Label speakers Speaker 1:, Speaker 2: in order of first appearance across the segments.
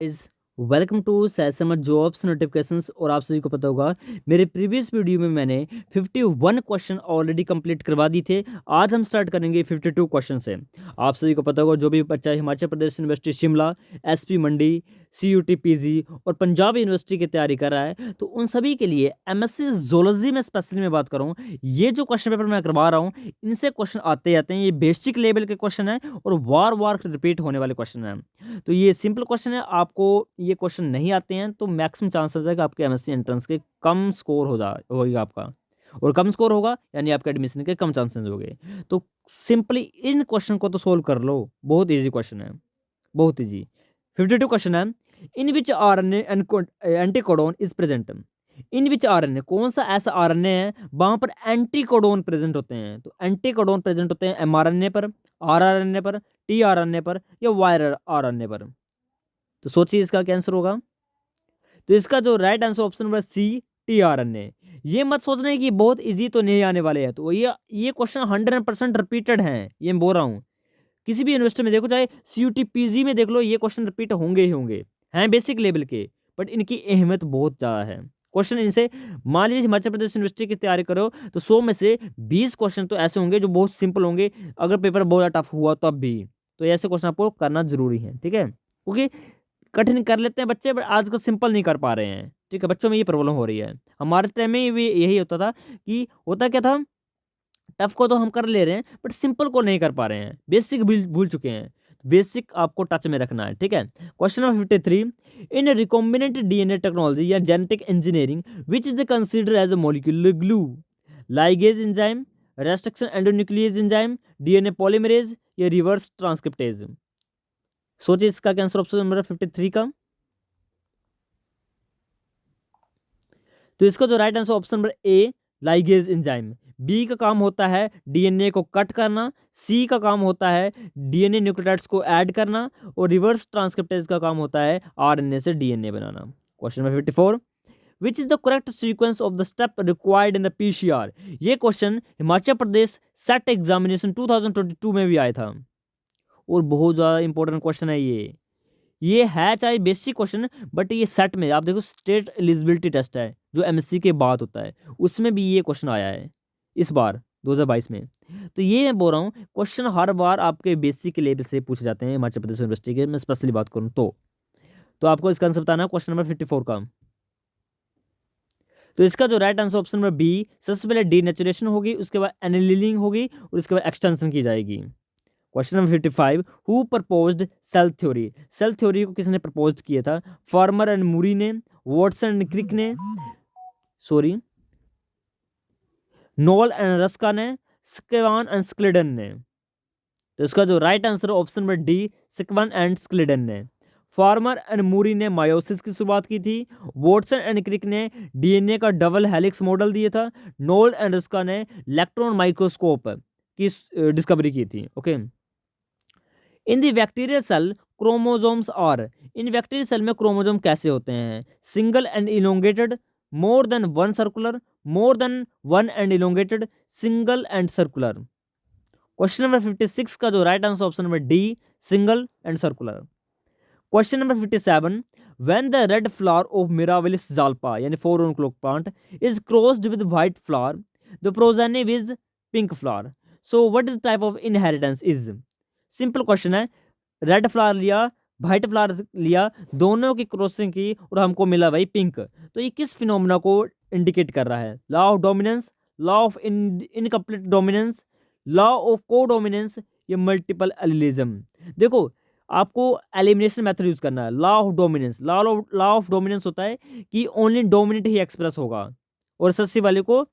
Speaker 1: Is welcome to सैसमर jobs notifications. और आप सभी को पता होगा मेरे प्रीवियस वीडियो में मैंने 51 क्वेश्चन ऑलरेडी कंप्लीट करवा दिए थे। आज हम स्टार्ट करेंगे 52 क्वेश्चन से। आप सभी को पता होगा जो भी बच्चा हिमाचल प्रदेश यूनिवर्सिटी शिमला, एसपी मंडी, सीयूटी पीजी और पंजाब यूनिवर्सिटी की तैयारी कर रहा है तो उन सभी के लिए एमएससी जोलॉजी में स्पेशली मैं बात करूँ, ये जो क्वेश्चन पेपर मैं करवा रहा हूँ इनसे क्वेश्चन आते जाते हैं। ये बेसिक लेवल के क्वेश्चन है और वार वार रिपीट होने वाले क्वेश्चन हैं। तो ये सिंपल क्वेश्चन है, आपको ये क्वेश्चन नहीं आते हैं तो मैक्सिमम चांसेस है कि आपके एमएससी एंट्रेंस के कम स्कोर होगा आपका, और कम स्कोर होगा यानी आपके एडमिशन के कम चांसेस हो गए। तो सिंपली इन क्वेश्चन को तो सोल्व कर लो, बहुत इजी क्वेश्चन है, बहुत इजी। 52 क्वेश्चन है। In which RNA anticodon is present. In which RNA, कौन सा ऐसा आरएनए है वहां पर एंटीकोडोन प्रेजेंट होते हैं। तो एंटीकोडोन प्रेजेंट होते हैं एमआरएनए पर, आरआरएनए पर, टीआरएनए पर या वायरल आरएनए पर। तो सोचिए इसका क्या आंसर होगा। तो इसका जो right answer option number C, tRNA. ये मत सोचना है कि बहुत इजी तो नहीं आने वाले हैं। तो ये क्वेश्चन 100% रिपीटेड हैं, ये मैं बोल रहा हूँ। किसी भी यूनिवर्सिटी में देखो, चाहे सीयूटी पीजी में देख लो, ये क्वेश्चन रिपीट होंगे ही होंगे। हैं बेसिक लेवल के, बट इनकी अहमियत बहुत ज़्यादा है। क्वेश्चन इनसे, मान लीजिए हिमाचल प्रदेश यूनिवर्सिटी की तैयारी करो तो 100 में से 20 क्वेश्चन तो ऐसे होंगे जो बहुत सिंपल होंगे। अगर पेपर बहुत ज़्यादा टफ हुआ तब भी, तो ऐसे क्वेश्चन आपको करना जरूरी है, ठीक है। क्योंकि कठिन कर लेते हैं बच्चे, बट आजकल सिंपल नहीं कर पा रहे हैं, ठीक है। बच्चों में ये प्रॉब्लम हो रही है। हमारे टाइम में भी यही होता था कि होता क्या था, टफ को तो हम कर ले रहे हैं बट सिंपल को नहीं कर पा रहे हैं, बेसिक भूल भूल चुके हैं। बेसिक आपको टच में रखना है, ठीक है। Question number 53। In recombinant DNA technology या genetic engineering which is consider as a molecular glue, ligase enzyme, restriction endonuclease enzyme, DNA polymerase या रिवर्स ट्रांसक्रिप्टेज। सोचिए इसका आंसर ऑप्शन नंबर 53 का। तो इसका जो right answer option number A, ligase enzyme. B का काम होता है डीएनए को कट करना, सी का काम होता है डीएनए न्यूक्लियोटाइड्स को ऐड करना, और रिवर्स ट्रांसक्रिप्टेज का काम होता है आरएनए से DNA banana. Question number 54। Which is the correct sequence of the step required in the PCR. ये question Himachal Pradesh set examination 2022 में भी आया था और बहुत ज़्यादा इंपॉर्टेंट क्वेश्चन है ये है चाहे बेसिक क्वेश्चन, बट ये सेट में आप देखो, स्टेट एलिजिबिलिटी टेस्ट है जो एमएससी के बाद होता है, उसमें भी ये क्वेश्चन आया है इस बार 2022 में। तो ये मैं बोल रहा हूँ क्वेश्चन हर बार आपके बेसिक लेवल से पूछे जाते हैं हिमाचल प्रदेश यूनिवर्सिटी के। मैं स्पेशली बात करूँ तो आपको इसका आंसर बताना है क्वेश्चन नंबर 54 का। तो इसका जो right answer option number B, सबसे पहले डीनेचुरेशन होगी, उसके बाद एनिलिंग होगी और उसके बाद एक्सटेंशन की जाएगी। Question number 55। Who proposed cell theory. Cell theory को किसने प्रपोज किया था। फार्मर एंड मूरी ने, वॉटसन एंड क्रिक ने, सॉरी नोल एंड रस्का ने, स्केवान एंड स्क्लिडन ने। तो इसका जो राइट आंसर है ऑप्शन नंबर डी, स्केवान एंड स्क्लिडन ने। फार्मर एंड मूरी ने मायोसिस की शुरुआत की थी। वॉटसन एंड क्रिक ने डीएनए का डबल हेलिक्स मॉडल दिया था। नोल एंड रस्का ने इलेक्ट्रॉन माइक्रोस्कोप की डिस्कवरी की थी। Okay. In the bacterial cell chromosomes are. इन बैक्टीरियल सेल में क्रोमोजोम कैसे होते हैं। Single and elongated, more than one circular, more than one and elongated, single and circular. Question number 56 का जो right answer option number D, single and circular. Question number 57। When the red flower of Mirabilis jalapa यानी 4 clock plant is crossed with white flower, the progeny is pink flower, so what is type of inheritance is. Simple question है, red flower लिया, white flower लिया, दोनों की crossing की और हमको मिला भाई पिंक। तो ये किस फिनोमेना को इंडिकेट कर रहा है। Law of dominance, law of incomplete dominance, law of को डोमिनेंस या मल्टीपल एलिलिज्म। देखो आपको एलिमिनेशन मेथड यूज करना है। Law of dominance, law of dominance होता है कि ओनली डोमिनेंट ही एक्सप्रेस होगा और सस्सी वाले को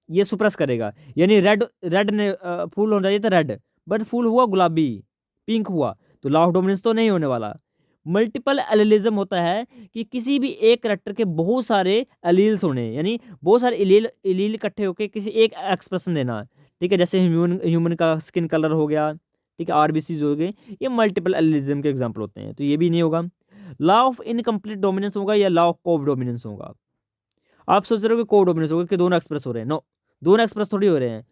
Speaker 1: ये सुप्रेस करेगा। यानी रेड रेड ने फूल होना चाहिए था रेड, बट फूल हुआ गुलाबी, पिंक हुआ, तो लॉ ऑफ डोमिनेंस तो नहीं होने वाला। मल्टीपल एलिलिज्म होता है कि किसी भी एक करेक्टर के बहुत सारे एलील्स होने, यानी बहुत सारे एलील इकट्ठे होकर किसी एक एक्सप्रेशन देना, ठीक है। जैसे ह्यूमन का स्किन कलर हो गया, ठीक है, आरबीसीज हो गए, ये मल्टीपल एलिलिज्म के एग्जाम्पल होते हैं। तो ये भी नहीं होगा। लॉ ऑफ इनकम्प्लीट डोमिनेंस होगा या लॉ ऑफ को डोमिनेंस होगा। आप सोच रहे हो कि को डोमिनेंस होगा कि दोनों एक्सप्रेस हो रहे हैं। नो, दोनों एक्सप्रेस थोड़ी हो रहे हैं,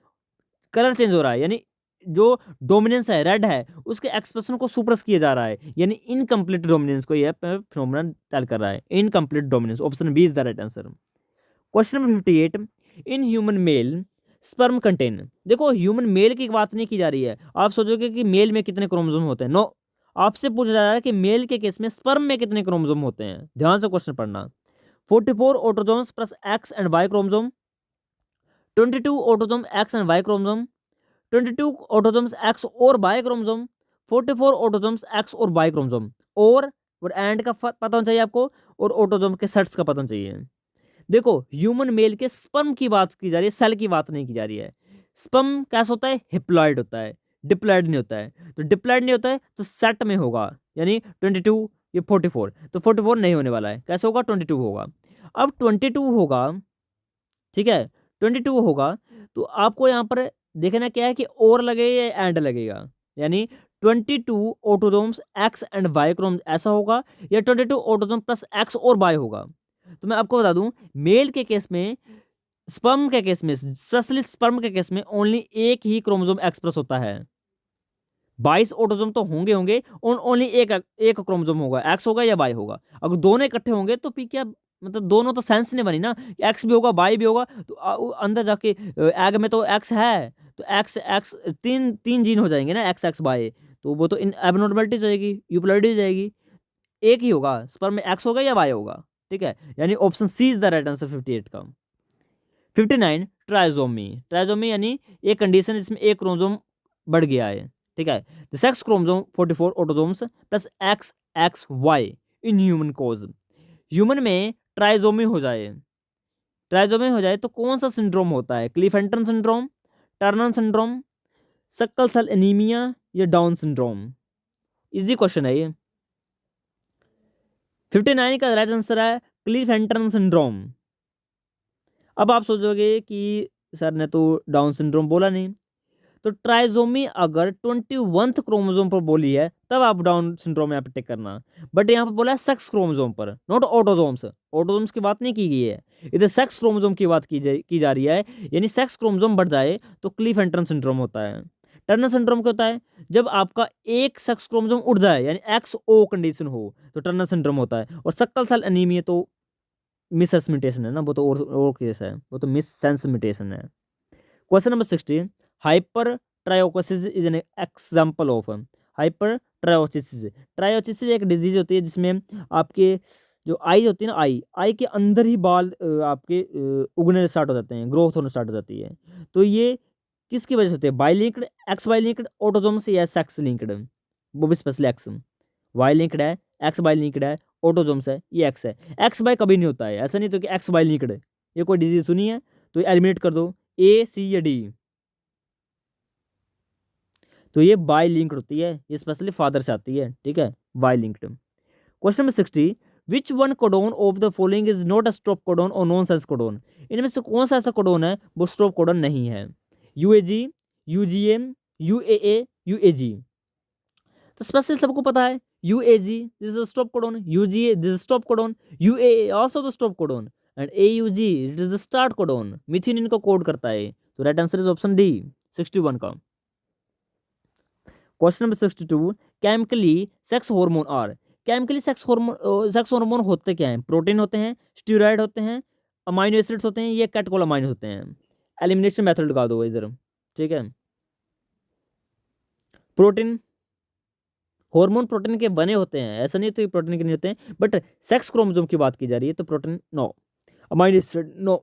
Speaker 1: कलर चेंज हो रहा है, यानी जो डोमिनेंस है, रेड है, उसके एक्सप्रेशन को सुप्रेस किया जा रहा है, यानी इनकम्प्लीट डोमिनेंस को यह फिनोमेनन टेल कर रहा है, incomplete dominance. Option B is the right answer. Question number 58, in human male sperm contain. देखो ह्यूमन मेल की बात नहीं की जा रही है, आप सोचोगे कि मेल में कितने क्रोमोसोम होते हैं, नो, आपसे पूछा जा रहा है कि मेल के केस में स्पर्म में कितने क्रोमोसोम होते हैं। ध्यान से क्वेश्चन पढ़ना। 44 autosomes plus X and Y chromosome, 22 autosome X and Y chromosome, 22 autosomes X और वाई क्रोमोसोम, 44 ऑटोसोम्स एक्स और वाई क्रोमोसोम, और एंड का पता होना चाहिए आपको, और ऑटोसोम के सेट्स का पता होना चाहिए। देखो ह्यूमन मेल के स्पर्म की बात की जा रही है, सेल की बात नहीं की जा रही है। स्पर्म कैसा होता है, हिप्लॉइड होता है, डिप्लॉइड नहीं होता है। तो डिप्लॉइड नहीं होता है तो सेट में होगा, यानी 22, ये 44, तो 44 नहीं होने वाला है, कैसे होगा, 22 होगा। अब 22 होगा, ठीक है, 22 होगा, तो आपको यहाँ पर देखना क्या है कि और लगेगा या एंड लगेगा, यानी 22 autosomes X and Y chrome ऐसा होगा, या 22 ऑटोसोम प्लस एक्स और वाई होगा। तो मैं आपको बता दूं, मेल के केस में, स्पर्म के केस में, स्पेशली स्पर्म के केस में ओनली एक ही क्रोमोसोम एक्सप्रेस होता है। 22 ऑटोसोम तो होंगे होंगे, ओनली एक एक क्रोमोसोम होगा, एक्स होगा या वाई होगा। अगर दोनों इकट्ठे होंगे तो फिर क्या, मतलब दोनों तो सेंस नहीं बनी ना, एक्स भी होगा वाई भी होगा, तो अंदर जाके एग में तो एक्स है, तो एक्स एक्स तीन तीन जीन हो जाएंगे ना, एक्स एक्स वाई, तो वो तो इन एबनॉर्मलिटी जाएगी, यूप्लॉइडी जाएगी। एक ही होगा, स्पर्म में एक्स होगा या वाई होगा, ठीक है, यानी option C is the right answer 58 का। 59 ट्राइजोमी, ट्राइजोमी यानी एक कंडीशन जिसमें एक क्रोमोसोम बढ़ गया है, ठीक है। The sex chromosome 44 autosomes plus X X Y in human cause, human में ट्राइजोमी हो जाए, ट्राइजोमी हो जाए तो कौन सा सिंड्रोम होता है, Klinefelter syndrome, Turner syndrome, sickle cell anaemia, या डाउन सिंड्रोम। इजी क्वेश्चन है ये। 59 का राइट आंसर है क्लीफेंटन सिंड्रोम। अब आप सोचोगे कि सर ने तो डाउन सिंड्रोम बोला नहीं, तो ट्राइजोमी अगर 21th क्रोमोसोम पर बोली है तब आप डाउन सिंड्रोम यहाँ पे टिक करना, बट यहाँ पर बोला है सेक्स क्रोमोसोम पर, नॉट ऑटोसोम्स, ऑटोसोम्स की बात नहीं की गई है, इधर सेक्स क्रोमोसोम की बात की जा रही है, यानी सेक्स क्रोमोसोम बढ़ जाए तो क्लीफेंटन सिंड्रोम होता है। टर्नर सिंड्रोम क्या होता है, जब आपका एक सेक्स क्रोमोसोम उड़ जाए, यानी एक्स ओ कंडीशन हो, तो टर्नर सिंड्रोम होता है। और सक्कल सेल एनीमिया तो मिस म्यूटेशन है ना, वो तो और केस है, वो तो मिस सेंस म्यूटेशन है। Question number 16, hypertrichosis is an example of, hypertrichosis, trichosis एक डिजीज होती है जिसमें आपके जो आई होती है ना, आई के अंदर ही बाल आपके उगने स्टार्ट हो जाते हैं, ग्रोथ होना स्टार्ट हो जाती है। तो ये किसकी वजह से होती है, by linked, x by linked, autosomes या सेक्स लिंक्ड, वो भी स्पेशली एक्स, वाई लिंक्ड है, एक्स बाई लिंक्ड है, ऑटोजोम्स है, ये एक्स है। एक्स बाई कभी नहीं होता है, ऐसा नहीं तो कि एक्स बाई लिंक्ड है, ये कोई डिजीज सुनी है तो एलिमिनेट कर दो, ए सी या डी, तो ये बाई लिंक्ड होती है, ये स्पेशली फादर से आती है, ठीक है, by linked. Question number 60, which one codon of the following is not a stop codon और नॉन सेंस कोडोन, इनमें से कौन सा ऐसा कोडोन है वो स्टॉप कोडोन नहीं है, यूएजी, यूजीएम, यूएए, यूएजी। तो स्पेशली सबको पता है, UAG this is the stop codon, UGA this is stop codon, UAA also the stop codon, and AUG it is the start codon, methionine इनको कोड करता है। तो right answer is option D 61 का। Question number 62, chemically sex hormone are, chemically sex hormone होते क्या हैं, protein होते हैं, स्टीरॉयड होते हैं, अमाइनो एसिड्स होते हैं, ये कैटकोल अमाइनो होते हैं। एलिमिनेशन मेथड लगा दो इधर, ठीक है। प्रोटीन, हार्मोन प्रोटीन के बने होते हैं, ऐसा नहीं तो ये प्रोटीन के नहीं होते हैं, बट सेक्स क्रोमोसोम की बात की जा रही है तो protein no, amino acid no,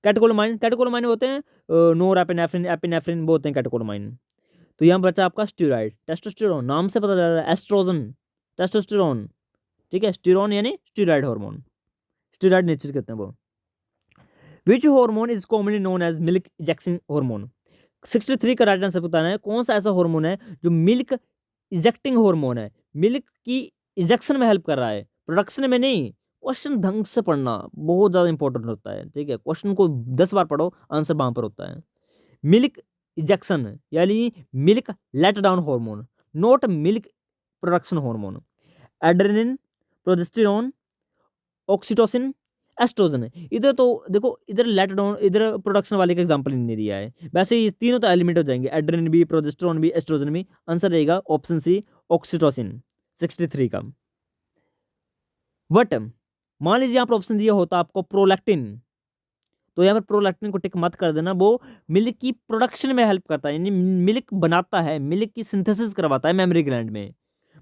Speaker 1: catecholamine, catecholamine होते हैं, नोर एपिनेफ्रिन, एपिनेफ्रिन वो होते हैं कैटकोलामाइन। तो यहाँ बचा आपका स्टीरॉयड, टेस्टोस्टेरोन, नाम से पता चल रहा है, एस्ट्रोजन, टेस्टोस्टेरोन, ठीक है, स्टीरोन यानी स्टीरॉयड हार्मोन, स्टीरॉयड नेचर कहते हैं वो। Which hormone is commonly known as milk injection hormone, 63 का राइट आंसर बताना है, कौन सा ऐसा हार्मोन है जो मिल्क इंजेक्टिंग हार्मोन है, मिल्क की इंजेक्शन में हेल्प कर रहा है, प्रोडक्शन में नहीं। क्वेश्चन ढंग से पढ़ना बहुत ज़्यादा इंपॉर्टेंट होता है, ठीक है, क्वेश्चन को 10 बार पढ़ो, आंसर वहाँ पर होता है। मिल्क इंजेक्शन यानी milk let down hormone, not milk production hormone. Adrenaline, progesterone, oxytocin, oestrogen है। इधर तो देखो, इधर लेट डाउन, इधर प्रोडक्शन वाले का एग्जांपल ही नहीं दिया है। वैसे ये तीनों तो एलिमेंट हो जाएंगे, एड्रेनलिन भी, प्रोजेस्टेरोन भी, एस्ट्रोजन भी। आंसर रहेगा ऑप्शन सी, ऑक्सीटोसिन 63 का। बट मान लीजिए यहाँ पर ऑप्शन दिया होता आपको प्रोलैक्टिन, तो यहाँ पर प्रोलैक्टिन को टिक मत कर देना, वो मिल्क की प्रोडक्शन में हेल्प करता है, यानी मिल्क बनाता है, मिल्क की सिंथेसिस करवाता है मेमरी ग्लैंड में।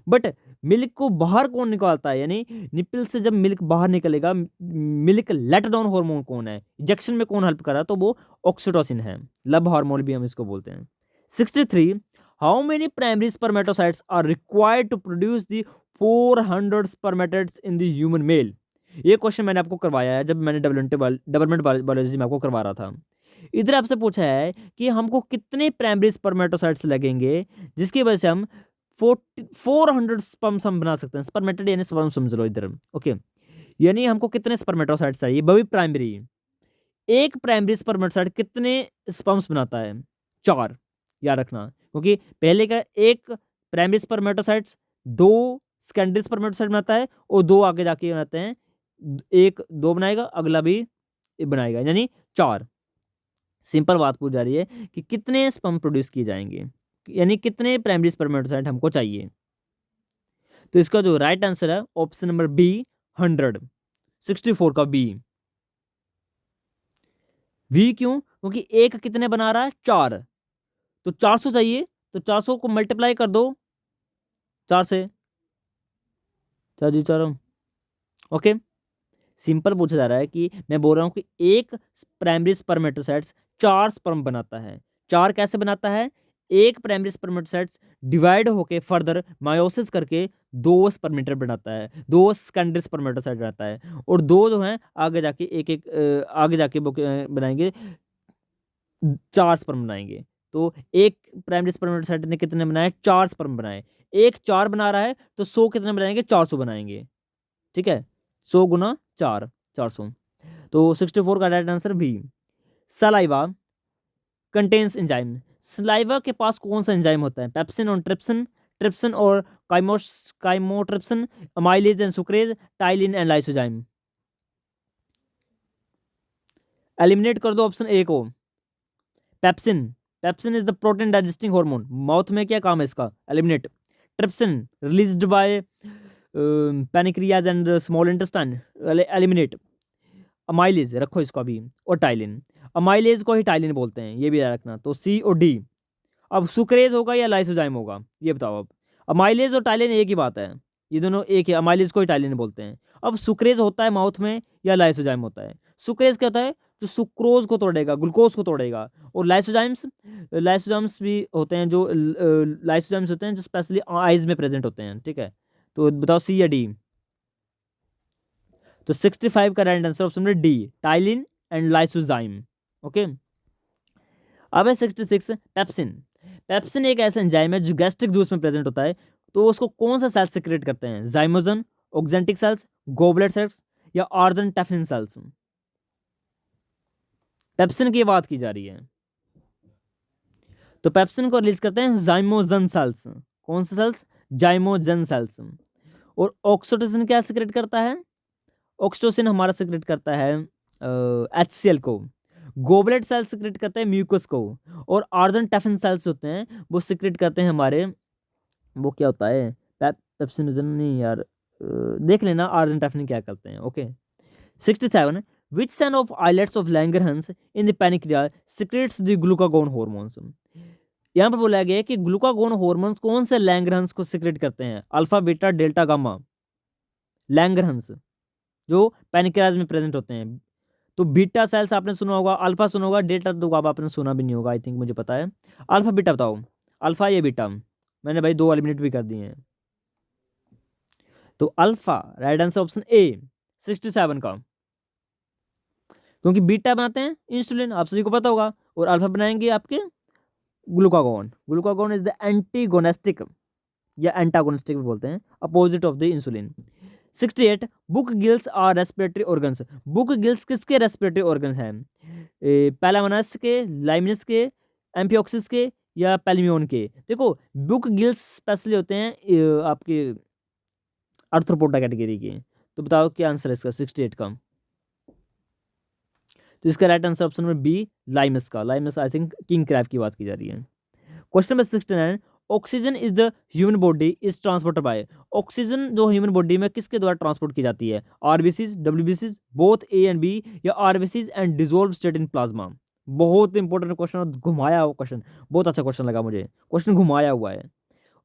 Speaker 1: बट मिल्क को बाहर कौन निकालता है, यानी निपल से जब मिल्क बाहर निकलेगा, मिल्क लेट डाउन हार्मोन कौन है, इंजेक्शन में कौन हेल्प कर रहा है, तो वो ऑक्सीटोसिन है, लव हार्मोन भी हम इसको बोलते हैं। 63, how many primary spermatocytes are required to produce the 400 spermatids in the human male. ये क्वेश्चन मैंने आपको करवाया है जब मैंने डेवलपमेंट बायोलॉजी में आपको करवा रहा था। इधर आपसे पूछा है कि हमको कितने प्राइमरी स्पर्मेटोसाइट्स लगेंगे जिसकी वजह से हम 400 स्पर्म्स हम बना सकते हैं। स्पर्मेटेड यानी स्पर्म समझ लो इधर, ओके। यानी हमको कितने स्पर्मेटोसाइट्स चाहिए, वो भी प्राइमरी। एक प्राइमरी स्पर्मेटोसाइट कितने स्पर्म्स बनाता है, 4, याद रखना, क्योंकि पहले का एक प्राइमरी स्पर्मेटोसाइट्स 2 सेकेंडरी स्पर्मेटोसाइट बनाता है, और 2 आगे जाके बनाते हैं, एक 2 बनाएगा, अगला भी बनाएगा, यानी 4। सिंपल बात पूछ जा रही है कि कितने स्पर्म प्रोड्यूस किए जाएंगे, यानी कितने प्राइमरी स्पर्मेटोसाइट हमको चाहिए। तो इसका जो राइट आंसर है ऑप्शन नंबर बी, 100, 64 का बी। वी क्यों, क्योंकि एक कितने बना रहा है, 4, तो 400 चाहिए, तो 400 को मल्टीप्लाई कर दो 4 से, 4 जी 4, ओके। सिंपल पूछा जा रहा है कि मैं बोल रहा हूं कि एक प्राइमरी स्पर्मेटोसाइट्स 4 स्पर्म बनाता है। 4 कैसे बनाता है, एक प्राइमरी स्पर्मेटोसाइट्स डिवाइड होके फर्दर मायोसिस करके 2 स्पर्मेटर बनाता है, 2 सेकेंडरी स्पर्मेटोसाइट बनाता है, और 2 जो हैं आगे जाके एक एक आगे जाके वो बनाएंगे, 4 स्पर्म बनाएंगे। तो एक प्राइमरी स्पर्मेटोसाइट ने कितने बनाए, 4 स्पर्म बनाए। एक 4 बना रहा है तो 100 कितने बनाएंगे, 400 बनाएंगे, ठीक है। 100 गुना 4, 400। तो 64 का right answer B. Saliva contains enzyme, saliva के पास कौन सा एंजाइम होता है, पेप्सिन और ट्रिप्सिन, ट्रिप्सिन और chymotrypsin, amylase and sucrase, ptyalin and lysozyme. Eliminate कर दो ऑप्शन ए को, pepsin. Pepsin is the protein digesting hormone, mouth में क्या काम है इसका, eliminate. Trypsin released by pancreas and small intestine, eliminate. Amylase रखो इसको अभी, और टाइलिन, अमाइलेज को ही टाइलिन बोलते हैं, ये भी याद रखना। तो सी और डी। अब सुक्रेज होगा या लाइसोजाइम होगा, ये बताओ अब। अमाइलेज और टाइलिन एक ही बात है, ये दोनों एक है, अमाइलेज को ही टाइलिन बोलते हैं। अब सुक्रेज होता है माउथ में या लाइसोजाइम होता है, सुक्रेज क्या होता है, जो सुक्रोज को तोड़ेगा, ग्लूकोज को तोड़ेगा। और लाइसोजाइम्स, लाइसोजाइम्स भी होते हैं, जो लाइसोजाइम्स होते हैं जो स्पेशली आइज में प्रेजेंट होते हैं, ठीक है। तो बताओ सी या डी। तो 65 का right answer option number D, ptyalin and lysozyme, okay. अब है 66, पेप्सिन। पेप्सिन एक ऐसा एंजाइम है जो गैस्ट्रिक जूस में प्रेजेंट होता है, तो उसको कौन सा सेल सिक्रेट करते हैं, zymogen, oxyntic cells, goblet cells, या आर्दन टेफिन सेल्स। पेप्सिन की बात की जा रही है, तो पेप्सिन को रिलीज करते हैं जाइमोजन सेल्स। कौन से सेल्स, जाइमोजन सेल्स। और ऑक्सीटोसिन क्या सिक्रेट करता है, ऑक्सीटोसिन हमारा सिक्रेट करता है HCl को। गोबलेट सेल्स सिक्रेट करते हैं म्यूकस को। और आर्दन टेफिन सेल्स होते हैं वो सिक्रेट करते हैं हमारे, वो क्या होता है, पेप्सिनोजन नहीं यार, देख लेना आर्दन टेफिन क्या करते हैं, okay. 67, which cell of islets of Langerhans in the pancreas secretes the glucagon hormones. यहाँ पर बोला गया है कि ग्लूकागोन हॉर्मोन्स कौन से लैंगरहंस को सिक्रेट करते हैं, alpha beta delta gamma, Langerhans जो पैनिक्रियाज में प्रेजेंट होते हैं। तो बीटा सेल्स आपने सुना होगा, अल्फा सुना होगा, डेल्टा तो अब आपने सुना भी नहीं होगा, आई थिंक, मुझे पता है। अल्फा बीटा बताओ, अल्फा या बीटा, मैंने भाई 2 एलिमिनेट भी कर दिए हैं। तो अल्फा राइट आंसर ऑप्शन ए, 67 का, क्योंकि बीटा बनाते हैं इंसुलिन, आप सभी को पता होगा, और अल्फा बनाएंगे आपके glucagon. Glucagon is the antagonistic या एंटागोनिस्टिक भी बोलते हैं, opposite of the insulin. 68, book gills are respiratory organs. Book gills किसके रेस्पिरेटरी ऑर्गन्स हैं, पैलामनस के, लाइमिनस के, एम्फियोक्सिस के, या पैल्मियोन के। देखो बुक गिल्स स्पेशली होते हैं आपके आर्थ्रोपोडा कैटेगरी के। तो बताओ क्या आंसर है इसका 68 का। तो इसका right answer option number B Limulus का। Limulus I think king crab की बात की जा रही है। Question number 69, oxygen is the human body is transported by. Oxygen जो ह्यूमन बॉडी में किसके द्वारा ट्रांसपोर्ट की जाती है? आरबीसीज, डब्ल्यूबीसीज, बोथ ए एंड बी, या RBCs and dissolve state in plasma. बहुत इंपॉर्टेंट क्वेश्चन और घुमाया हुआ क्वेश्चन, बहुत अच्छा क्वेश्चन लगा मुझे, क्वेश्चन घुमाया हुआ है।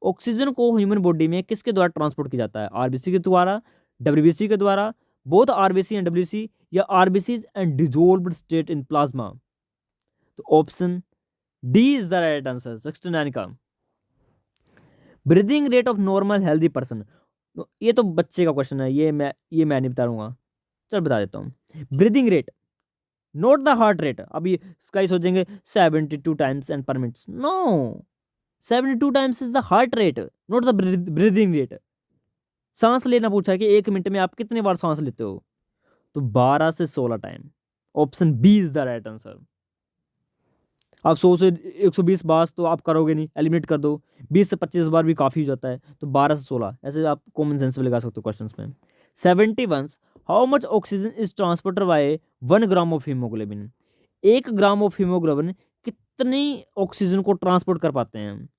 Speaker 1: ऑक्सीजन को ह्यूमन बॉडी में किसके द्वारा ट्रांसपोर्ट किया जाता है? आरबीसी के द्वारा, डब्ल्यूबीसी के द्वारा, बोथ आरबीसी एंड डब्ल्यूसी, या RBCs and dissolved state in plasma. तो option D is the right answer 69 का। Breathing rate of normal healthy person, ये तो बच्चे का क्वेश्चन है, ये मैं नहीं बता दूंगा, चल बता देता हूँ। Breathing rate, not the heart rate. अभी इसका ही सोचेंगे 72 times and per minutes, no, 72 times is the heart rate, not the breathing rate. सांस लेना पूछा है कि 1 मिनट में आप कितने बार सांस लेते हो, तो 12 से 16 time. Option B is the right answer. आप 100 से 120 बार तो आप करोगे नहीं, एलिमिनेट कर दो, 20 से 25 बार भी काफ़ी हो जाता है, तो 12 से 16 ऐसे आप कॉमन सेंस में लगा सकते हो क्वेश्चंस में। 71, how much oxygen is transported bye 1 gram of haemoglobin. 1 gram of haemoglobin कितनी ऑक्सीजन को ट्रांसपोर्ट कर पाते हैं?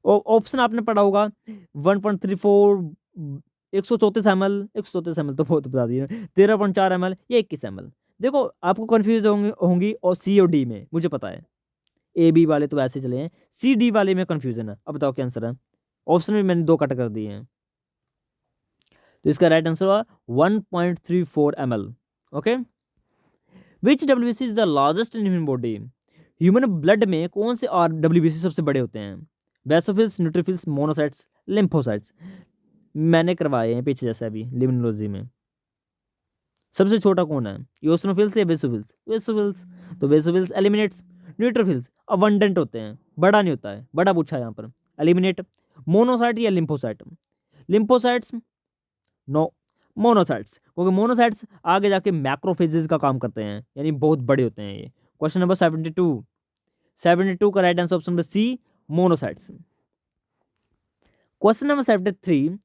Speaker 1: ऑप्शन आपने पढ़ा होगा 1.34, 134 ml, 134 ml तो बहुत बता दिया, 13.4 ml या 21 ml। देखो आपको कन्फ्यूज होंगी और सी और डी में, मुझे पता है, ए बी वाले तो वैसे चले हैं, सी डी वाले में कन्फ्यूजन है। अब बताओ क्या आंसर है? ऑप्शन में मैंने 2 कट कर दिए हैं, तो इसका राइट आंसर हुआ 1.34 ml। Okay, which WBC is the largest in human body. Human blood में कौन से डब्ल्यूबीसी सबसे बड़े होते हैं? Basophils, neutrophils, monocytes, lymphocytes. मैंने करवाए हैं पीछे जैसे अभी लिम्फोलॉजी में। सबसे छोटा कौन है, यूसिनोफिल्स या बेसोफिल्स? बेसोफिल्स। तो बेसोफिल्स एलिमिनेट्स, न्यूट्रोफिल्स अबंडेंट होते हैं, बड़ा नहीं होता है, बड़ा पूछा है यहाँ पर, एलिमिनेट। मोनोसाइट या लिम्फोसाइट? लिम्फोसाइट्स, नो, मोनोसाइट्स, क्योंकि मोनोसाइट्स आगे जाके मैक्रोफेजेस का काम करते हैं, यानी बहुत बड़े होते हैं ये। क्वेश्चन नंबर 72 का right answer option number C, monocytes. Question number 73,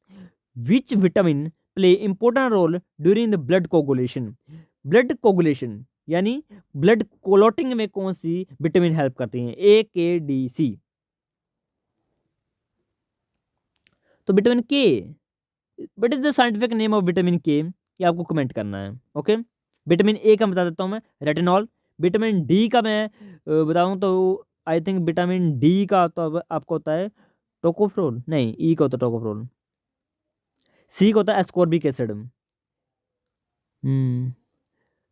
Speaker 1: which vitamin play important role during the blood coagulation. Blood coagulation यानी ब्लड क्लॉटिंग में कौन सी विटामिन हेल्प करती हैं? ए, के, डी, सी। तो विटामिन के, what is the scientific name of vitamin के, ये आपको कमेंट करना है। ओके, विटामिन ए का बता देता हूँ मैं, रेटिनॉल। विटामिन डी का मैं बताऊँ तो आई थिंक विटामिन डी का तो अब आपको होता है टोकोफ्रोल, नहीं, ई का होता है टोकोफ्रोल। सी का होता है एस्कॉर्बिक एसिड।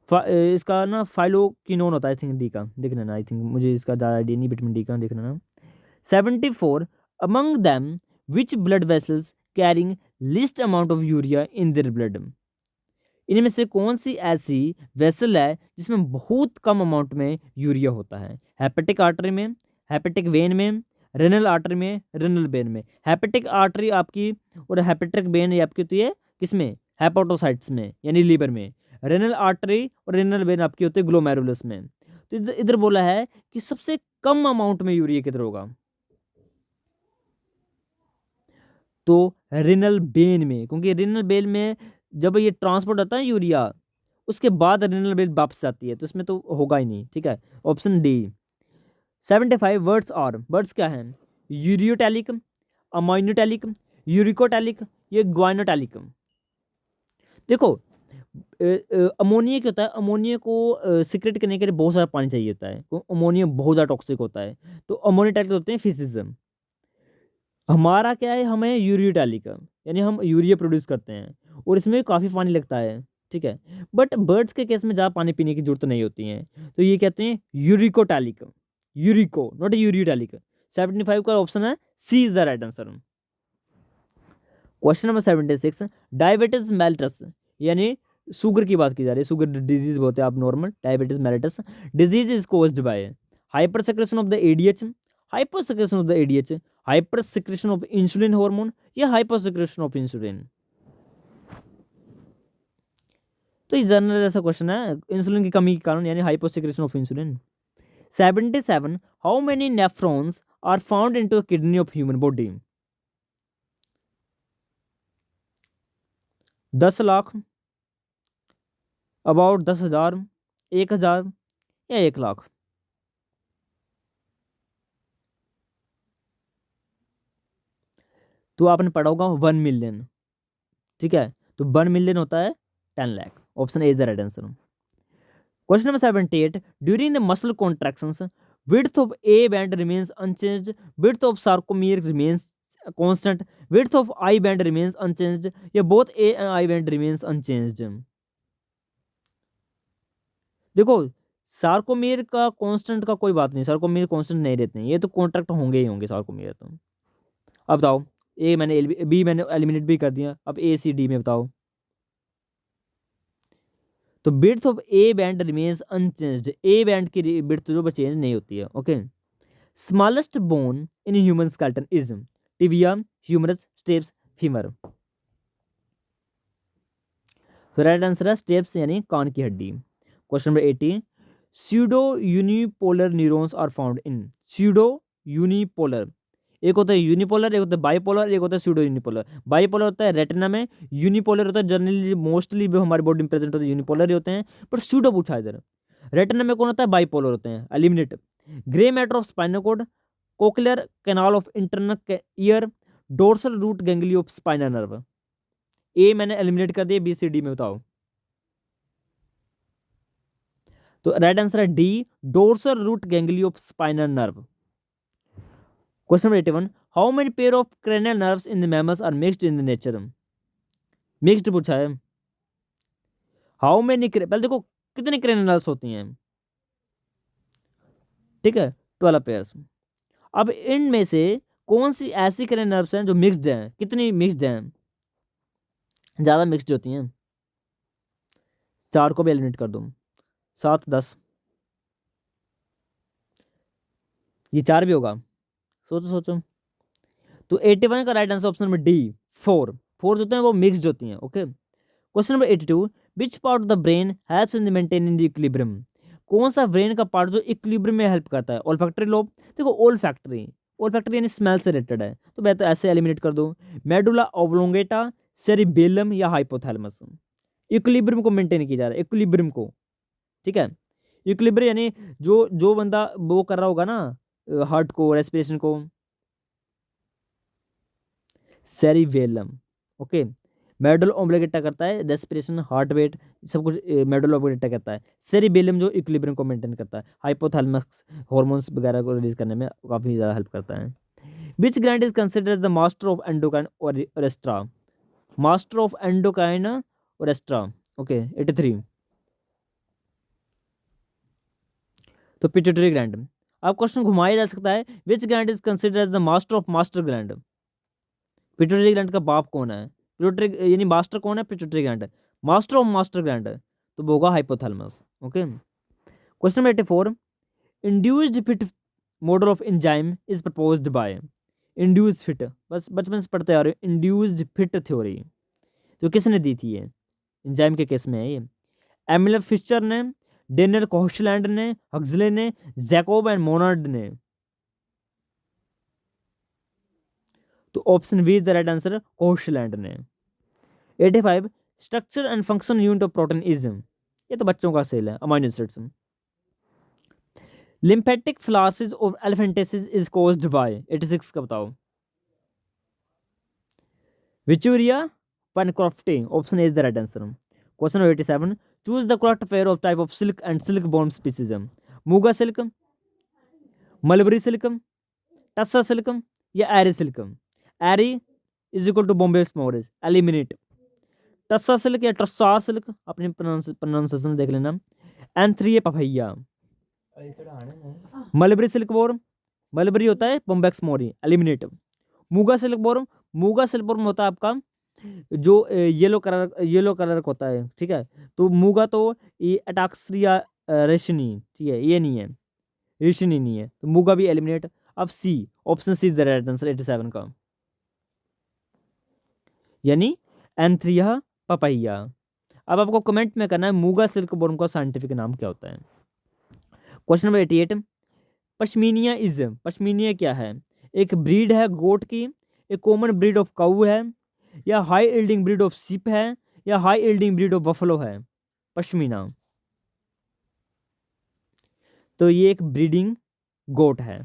Speaker 1: इसका ना फाइलोक्विनोन होता है आई थिंक, डी का देखना ना, आई थिंक मुझे इसका ज़्यादा आइडिया नहीं, विटामिन डी का देखना ना। 74, among them which blood vessels carrying list amount of urea in their blood. इनमें से कौन सी ऐसी वेसल है जिसमें बहुत कम अमाउंट में यूरिया होता है? हेपेटिक आर्टरी में, हेपेटिक वेन में, रेनल आर्टरी में, रेनल वेन में। हेपेटिक आर्टरी आपकी और हेपेटिक वेन ये आपकी होती है किसमें? हेपाटोसाइट्स में, यानी लीवर में। रेनल आर्टरी और रेनल वेन आपकी होती है ग्लोमेरुलस में। तो इधर इधर बोला है कि सबसे कम अमाउंट में यूरिया किधर होगा, तो रेनल वेन में, क्योंकि रेनल वेन में जब ये ट्रांसपोर्ट होता है यूरिया, उसके बाद रेनल वेन वापस आती है, तो इसमें तो होगा ही नहीं, ठीक है, ऑप्शन डी। 75 वर्ड्स और वर्ड्स क्या हैं? यूरियोटैलिक, अमाइनोटैलिक, यूरिकोटैलिक, ये ग्वाइनोटैलिक। देखो अमोनिया क्या होता है, अमोनिया को सिक्रेट करने के लिए बहुत सारा पानी चाहिए होता है, तो अमोनिया बहुत ज़्यादा टॉक्सिक होता है, तो अमोनियोटैलिक होते हैं फिशेज। हमारा क्या है, हमें यूरियोटैलिक, यानी हम यूरिया प्रोड्यूस करते हैं और इसमें काफ़ी पानी लगता है, ठीक है, बट बर्ड्स के केस में ज़्यादा पानी पीने की जरूरत नहीं होती है, तो ये कहते हैं यूरिकोटैलिक, यूरिको नॉट यूरियोटैलिक। 75 का ऑप्शन है C is the right answer. Question number 76, diabetes mellitus, यानी शुगर की बात की जा रही है, शुगर डिजीज बोलते हैं आप normal, diabetes mellitus disease is caused by hyper secretion of the ADH, hyper secretion of the ADH, hyper secretion of insulin hormone, या हाइपर सिक्रेशन ऑफ इंसुलिन। तो ये जनरल ऐसा क्वेश्चन है, इंसुलिन की कमी के कारण, यानी hyper secretion of insulin. 77, how many nephrons are found into kidney of human body. 10 lakh, about 10,000, 1000 या 1 लाख? तो आपने पढ़ा होगा 1 मिलियन, ठीक है, तो 1 मिलियन होता है 10 lakh. Option A is the right answer. Question number 78, during the muscle contractions width of A band remains unchanged, width of sarcomere remains constant, width of I band remains unchanged, या both A and I band remains unchanged? देखो, sarcomere का constant का कोई बात नहीं, sarcomere constant नहीं रहते हैं, ये तो कॉन्ट्रैक्ट होंगे ही होंगे सार्कोमेर तो। अब बताओ, ए मैंने बी मैंने एलिमिनेट भी कर दिया, अब ए सी डी में बताओ। तो width of A band remains unchanged, A band की बिड्थ जो चेंज नहीं होती है। Okay, smallest bone in human skeleton is tibia, humerus, stapes, femur. तो राइट आंसर है स्टेप्स यानी कान की हड्डी। Question number 80, pseudo unipolar neurons are found in, pseudo unipolar, एक होता है यूनिपोलर, एक होता है बाइपोलर, एक होता है स्यूडो यूनिपोलर। बाइपोलर होता है रेटिना में, यूनिपोलर होता है जनरली मोस्टली भी हमारी बॉडी में प्रेजेंट होते हैं यूनिपोलर ही होते हैं, पर स्यूडो पूछा है इधर। रेटिना में कौन होता है? बाइपोलर होते हैं, eliminate. Grey matter of spinal cord, cochlear canal of internal ear, dorsal root ganglia of spinal nerve. A मैंने एलिमिनेट कर दिया, बी सी डी में बताओ। तो राइट आंसर है D, dorsal root ganglia of spinal nerve. Question number 81, how many pair of cranial nerves in the mammals are mixed in the nature? Mixed पूछा है। How many, पहले देखो कितनी cranial nerves होती हैं, ठीक है, 12 पेयर्स। अब इनमें से कौन सी ऐसी क्रेनियल नर्व्स हैं जो मिक्स्ड हैं? कितनी मिक्स्ड हैं? ज़्यादा मिक्स्ड होती हैं, 4 को भी एलिमिनेट कर दो, 7 10, ये 4 भी होगा, सोचो सोचो। तो 81 का right answer option number D, 4 जो होते हैं वो मिक्स्ड होती हैं। Okay, question number 82, which part of the brain helps in maintaining the equilibrium? कौन सा ब्रेन का पार्ट जो इक्विलिब्रियम में हेल्प करता है? ओल्फैक्टरी लोब, देखो ओल्फैक्टरी, ओल्फैक्टरी यानी स्मेल से रिलेटेड है, तो मैं तो ऐसे एलिमिनेट कर दूं। मेडुला ऑब्लोंगेटा, सेरिबेलम या हाइपोथैलेमस? इक्विलिब्रियम को मेंटेन किया जा रहा है, इक्विलिब्रियम को, ठीक है, इक्विलिब्रियम यानी जो जो बंदा वो कर रहा होगा ना, हार्ट को, रेस्पिरेशन को, सेरिबेलम। ओके, मेडुला ऑब्लोंगेटा करता है रेस्पिरेशन, हार्ट वेट, सब कुछ मेडुला ऑब्लोंगेटा करता है। सेरिबेलम जो इक्विलिब्रियम को मेंटेन करता है, हाइपोथैलेमस हार्मोन्स वगैरह को रिलीज करने में काफ़ी ज़्यादा हेल्प करता है। Which gland is considered the master of endocrine orchestra? Master of endocrine orchestra. Okay, 83, तो पिट्यूटरी ग्लैंड। अब क्वेश्चन घुमाया जा सकता है, which gland is considered the master of master gland? Pituitary gland का बाप कौन है? पिट्यूटरी यानी मास्टर कौन है? Pituitary gland. Master of master gland तो वो होगा hypothalamus. Okay, question number 84, induced fit model of enzyme is proposed by, induced fit, बस बचपन से पढ़ते आ रहे हो, इंड्यूस्ड फिट थ्योरी तो किसने दी थी? ये एंजाइम के केस में है ये, एमिल फिशर ने, डेनियल कोहशलैंड ने, हक्सले ने, जैकोब एंड मोनार्ड ने? तो option B is the right answer, Koshland ने। 85, structure and function unit of protein is, ये तो बच्चों का सेल है, amino acids. Lymphatic filariasis of elephantiasis is caused by, 86 का बताओ। Wuchereria, bancrofti, option A is the right answer. Question number 87, choose the correct pair of type of silk and silk born species. Muga silk, mulberry silk, tassar silk या eri silk? Eri is equal to Bombyx mori, eliminate. Tassar silk या tassar silk, अपनी pronunciation देख लेना। Antheraea paphia. Mulberry silk worm, mulberry होता है Bombyx mori, eliminate. Muga silk worm, muga silk worm होता है आपका जो येलो कलर का होता है, ठीक है, तो मूगा तो ये अटाक्सिया रेशनी, ठीक है, ये नहीं है, रेशनी नहीं है, तो मूगा भी एलिमिनेट। अब C, option C is the right answer 87 का, यानी एंथ्रिया पपैया। अब आपको कमेंट में करना है मूगा सिल्क वॉर्म का साइंटिफिक नाम क्या होता है। क्वेश्चन नंबर 88, पश्मीनिया इज, पश्मीनिया क्या है? एक ब्रीड है गोट की, एक कॉमन ब्रीड ऑफ काऊ है, या high yielding breed of ship है, या high yielding breed of buffalo है? पश्मीना। तो ये एक ब्रीडिंग गोट है।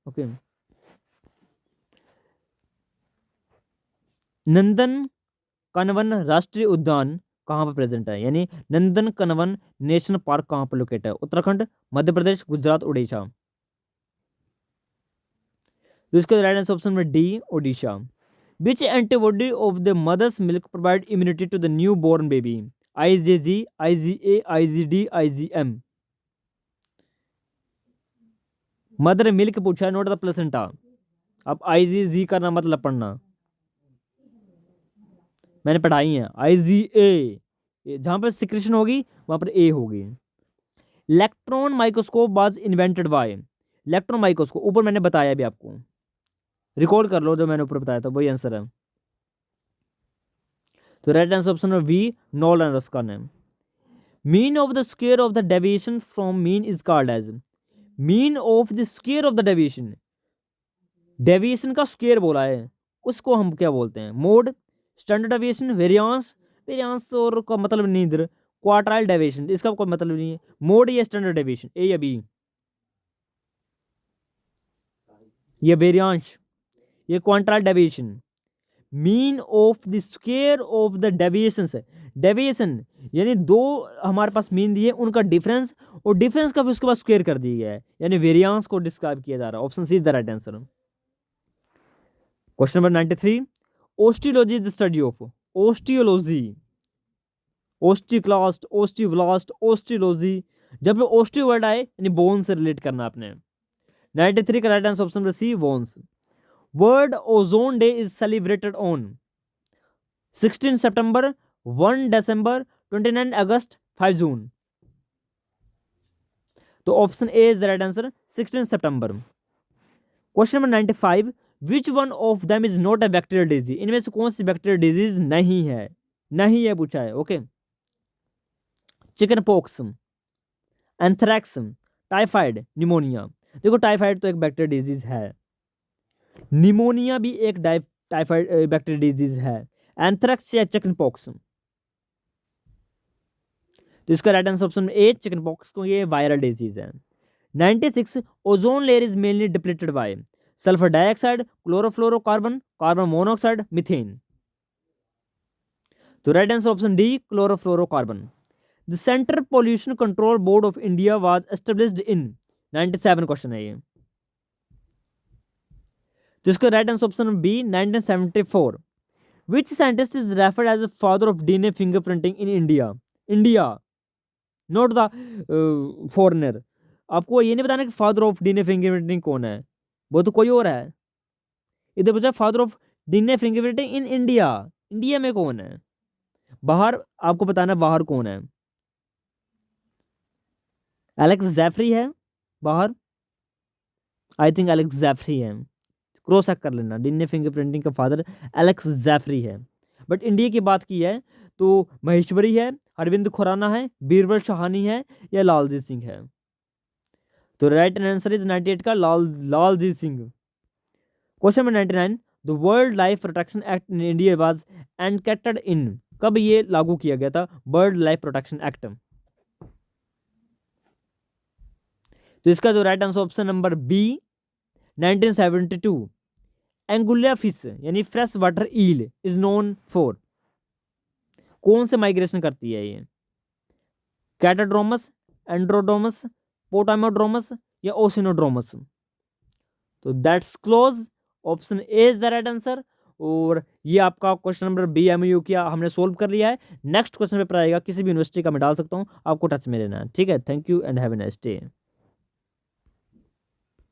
Speaker 1: ओके, नंदन कनवन राष्ट्रीय उद्यान कहाँ पर प्रेजेंट है, यानी नंदन कनवन नेशनल पार्क कहाँ पर लोकेट है? उत्तराखंड, मध्य प्रदेश, गुजरात, उड़ीसा। तो इसका राइट आंसर ऑप्शन में D, Odisha. Which antibody of the mother's milk provide immunity to the new born baby? IgG, IgA, IgD, IgM। Mother milk पूछा है, नोट द प्लेसेंटा। अब IgG का नाम मतलब पढ़ना, मैंने पढ़ाई है। IgA, जहां पर सिक्रेशन होगी वहां पर A होगी। Electron microscope was invented by, electron microscope ऊपर मैंने बताया भी आपको, रिकॉल कर लो जो मैंने ऊपर बताया था, वही आंसर है। तो राइट आंसर ऑप्शन है वी, नॉलन रस्किन है। Mean of the square of the deviation from mean is called as, mean of the square of the deviation, deviation का स्क्वायर बोला है, उसको हम क्या बोलते हैं? Mode, standard deviation, variance, variance और का मतलब नहीं इधर, क्वार्टाइल डेविएशन, इसका कोई मतलब नहीं है। मोड या स्टैंडर्ड डेविएशन, ए या बी? ये वेरियांश, ये quartile deviation. Mean of the square of the deviation है, डेविएशन यानी दो हमारे पास मीन दिए, उनका डिफरेंस, और डिफरेंस का भी उसके बाद स्क्वायर कर दिया गया है, यानी वेरियांस को डिस्क्राइब किया जा रहा है। Option C is the right answer. Question number 93, osteology is the study of, osteology, osteoclast, osteoblast, osteology, जब ओस्टियो वर्ड आए यानी बोन से रिलेट करना आपने। 93 का right answer option C, bones. World ozone day is celebrated on 16 सितंबर, 1 दिसंबर, 29 अगस्त, 5 जून। तो option A is the right answer, 16 सितंबर। Question number 95, which one of them is not a bacterial disease, इनमें से कौन सी बैक्टीरियल डिजीज नहीं है? नहीं है पूछा है। Okay, chicken pox, anthrax, typhoid, pneumonia. देखो टाइफाइड तो एक बैक्टीरियल डिजीज है, निमोनिया भी एक टाइफाइड बैक्टीरियल डिजीज है, एंथ्रैक्स या चिकन पॉक्स। तो इसका right answer option A, chicken pox, को ये वायरल डिजीज है। 96, ozone layer is mainly depleted by sulphur dioxide, chlorofluorocarbon, carbon monoxide, methane. तो right answer option D, chlorofluorocarbon. The central pollution control board of India was established in, 97 question है ये। तो इसका right answer option B, 1974। Which scientist is referred as father of DNA fingerprinting in India? India, not the foreigner. आपको ये नहीं बताना कि father of DNA fingerprinting कौन है, वो तो कोई और है। इधर पूछा father of DNA fingerprinting in India, India में कौन है? बाहर आपको बताना बाहर कौन है। एलेक्स जैफरी है बाहर, आई थिंक एलेक्स जैफरी है, क्रॉस चेक कर लेना। डीएनए फिंगरप्रिंटिंग का फादर एलेक्स जैफरी है। बट इंडिया की बात की है तो महेश्वरी है, अरविंद खुराना है, बीरबल शाहानी है, या लालजीत सिंह है। तो राइट आंसर इज 98 का Laljit Singh. Question number 99, the world life protection act in India was enacted in, कब ये लागू किया गया था वर्ल्ड लाइफ प्रोटेक्शन एक्ट? तो इसका जो right answer option number B, 1972। Anguilla fish यानी fresh water eel is known for, कौन से माइग्रेशन करती है ये? कैटाड्रोमस, एंड्रोडोमस, पोटामोड्रोमस, या ओसिनोड्रोमस? तो that's close, option A is the right answer. और ये आपका क्वेश्चन नंबर बी एमयू किया हमने सोल्व कर लिया है। नेक्स्ट क्वेश्चन पेपर आएगा, किसी भी यूनिवर्सिटी का मैं डाल सकता हूँ, आपको टच में रहना है। ठीक है, thank you and have a nice day.